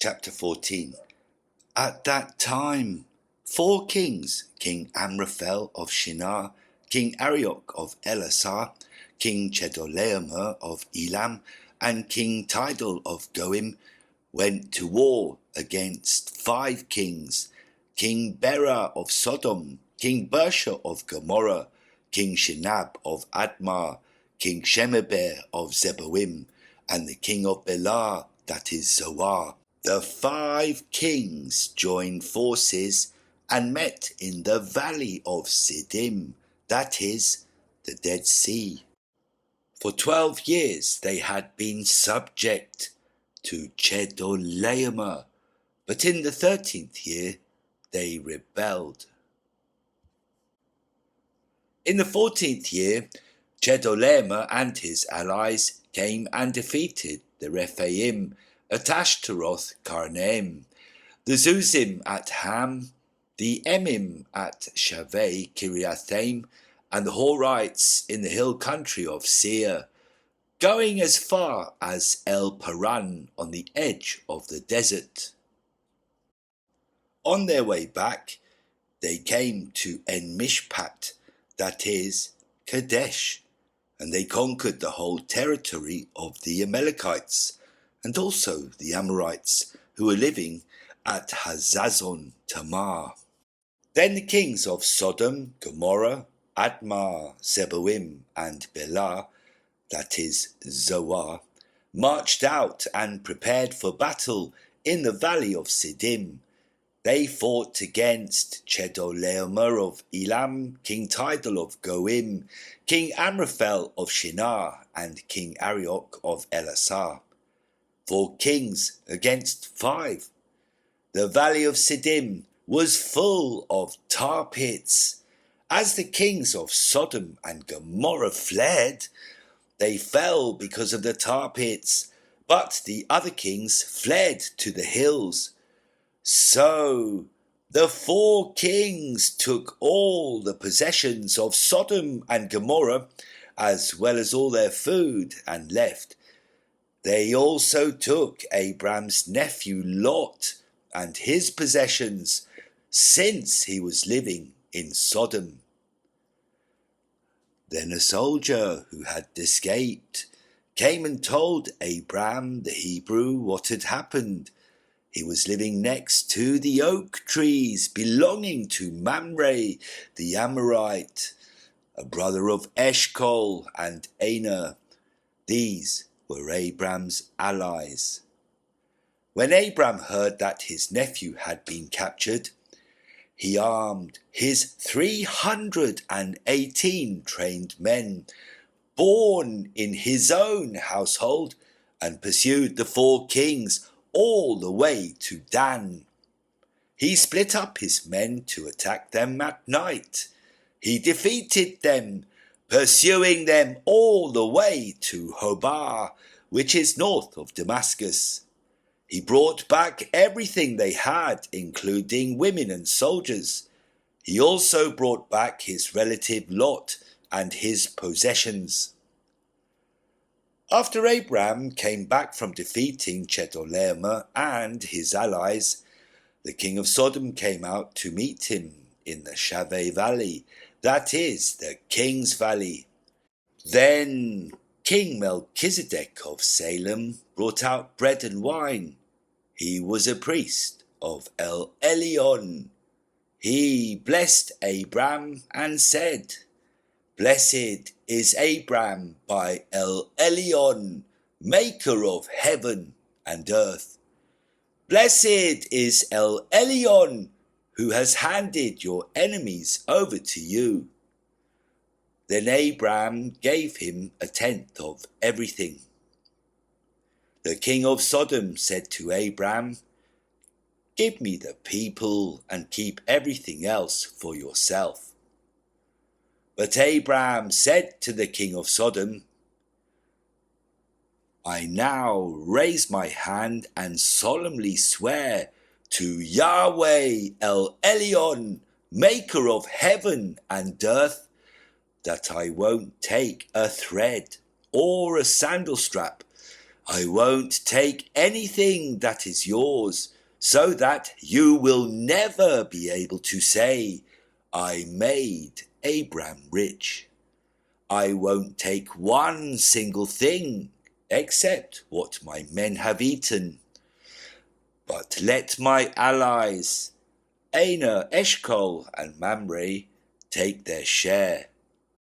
Chapter 14. At that time, 4 kings, King Amraphel of Shinar, King Arioch of Elasar, King Chedorlaomer of Elam, and King Tidal of Goim, went to war against 5 kings, King Bela of Sodom, King Bersha of Gomorrah, King Shinab of Admah, King Shemeber of Zeboiim, and the king of Bela, that is Zoar. The 5 kings joined forces and met in the valley of Siddim, that is, the Dead Sea. For 12 years they had been subject to Chedorlaomer, but in the 13th year they rebelled. In the 14th year, Chedorlaomer and his allies came and defeated the Rephaites at Ashtaroth Karnaim, the Zuzim at Ham, the Emim at Shaveh Kiriathaim, and the Horites in the hill country of Seir, going as far as El Paran on the edge of the desert. On their way back, they came to En Mishpat, that is, Kadesh, and they conquered the whole territory of the Amalekites, and also the Amorites, who were living at Hazazon Tamar. Then the kings of Sodom, Gomorrah, Admah, Zeboiim, and Bela, that is Zoar, marched out and prepared for battle in the valley of Siddim. They fought against Chedorlaomer of Elam, King Tidal of Goim, King Amraphel of Shinar, and King Arioch of Elasar. 4 kings against 5. The valley of Siddim was full of tar pits. As the kings of Sodom and Gomorrah fled, they fell because of the tar pits, but the other kings fled to the hills. So the 4 kings took all the possessions of Sodom and Gomorrah, as well as all their food, and left. They also took Abram's nephew Lot and his possessions, since he was living in Sodom. Then a soldier who had escaped came and told Abram the Hebrew what had happened. He was living next to the oak trees belonging to Mamre the Amorite, a brother of Eshcol and Aner. These were Abram's allies. When Abram heard that his nephew had been captured, he armed his 318 trained men, born in his own household, and pursued the 4 kings all the way to Dan. He split up his men to attack them at night. He defeated them, pursuing them all the way to Hobah, which is north of Damascus. He brought back everything they had, including women and soldiers. He also brought back his relative Lot and his possessions. After Abram came back from defeating Chedorlaomer and his allies, the king of Sodom came out to meet him in the Shaveh Valley, that is, the King's Valley. Then King Melchizedek of Salem brought out bread and wine. He was a priest of El Elyon. He blessed Abram and said, "Blessed is Abram by El Elyon, maker of heaven and earth. Blessed is El Elyon, who has handed your enemies over to you." Then Abram gave him 1/10 of everything. The king of Sodom said to Abram, "Give me the people and keep everything else for yourself." But Abram said to the king of Sodom, "I now raise my hand and solemnly swear to Yahweh El Elyon, maker of heaven and earth, that I won't take a thread or a sandal strap I won't take anything that is yours, so that you will never be able to say, I made Abram rich. I won't take one single thing except what my men have eaten. But let my allies, Aner, Eshcol, and Mamre, take their share.